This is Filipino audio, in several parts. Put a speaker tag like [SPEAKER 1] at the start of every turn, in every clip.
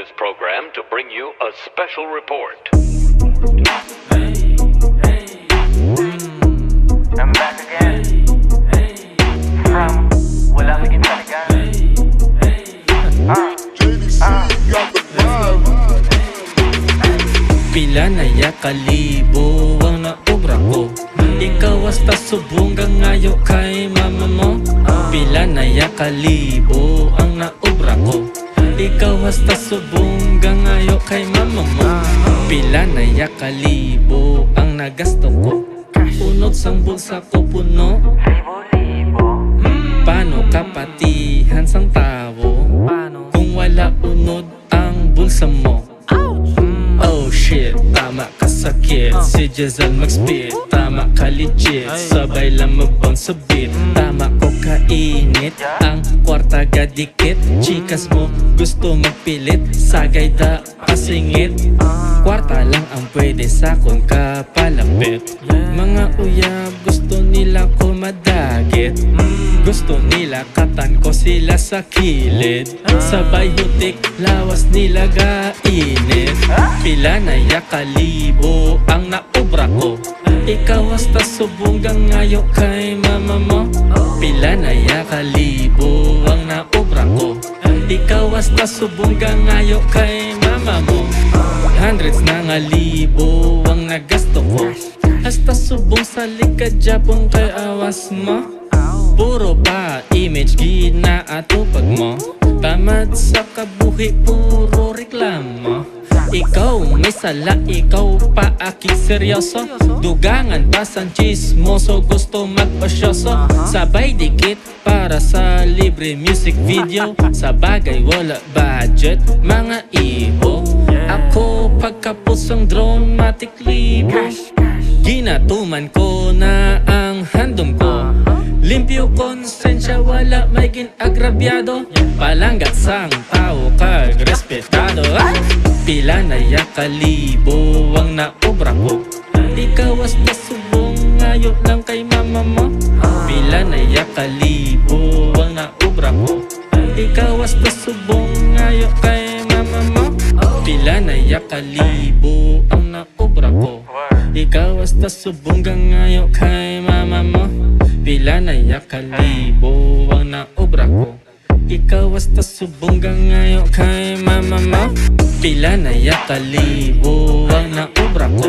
[SPEAKER 1] this program to bring you a special report.
[SPEAKER 2] I'm back again. From wala maging talagan.
[SPEAKER 3] Pila na ya kalibo ang naobra ko. Ikaw hasta subong ngayo kay mama mo. Pila na ya kalibo ang naobra ko. Ikaw hasta subong ngayo kay mama mo. Pila na ya kalibo ang nagasto ko. Unod sang bulsa ko puno. Paano kapatihan sang tao kung wala unod ang bulsa mo? Oh shit, tama ka sakit. Si Jezal mag-spit, tama ka legit. Sabay lang mag-bounce sa beat. Tama ko kainit, ang kwarta gadikit. Chikas mo gusto magpilit, sagay da pasingit. Kwarta lang ang pwede sa kon kapalapit. Mga uyab gusto nila ko madagit. Gusto nila katan ko sila sa kilid. Sabay hutik, lawas nila gainit. Pila na ya kalibo ang naobra ko. Ikaw hasta subong ngayo kay mama mo. Pila na ya kalibo ang naobra ko. Ikaw hasta subong ngayo kay mama mo. Hundreds na nga libo ang nagasto ko. Hasta subong sa likad Japon kay awas mo. Puro pa image ginaatupag mo. Tamad sa kabuhi puro reklamo. Ikaw may sala, ikaw pa aki seryoso. Dugangan pa sang chismoso, gusto magpasyoso. Sabay dikit para sa libre music video. Sa bagay wala budget, mga iho. Ako pagkapusang drone matic libo. Ginatuman ko na ang handom ko. Limpyo konsensya, wala may ginagrabyado. Palanggat sang tao kag respetado. Pila na ya kalibo ang naobra ko. Ikaw hasta subong ngayo lang kay mama mo. Pila na ya kalibo ang naobra ko. Ikaw hasta subong ngayo kay mama mo. Pila na ya kalibo ang naobra ko. Ikaw hasta subong ngayo kay mama mo. Pila na ya kalibo ang naobra ko. Ikaw hasta subong ngayo kay mama mo. Pila na ya kalibo ang naobra ko.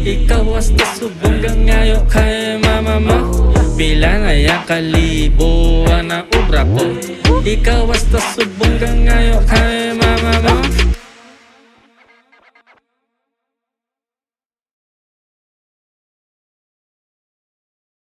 [SPEAKER 3] Ikaw hasta subong ngayo kay mama mo. Pila na ya kalibo ang naobra ko. Ikaw hasta subong ngayo kay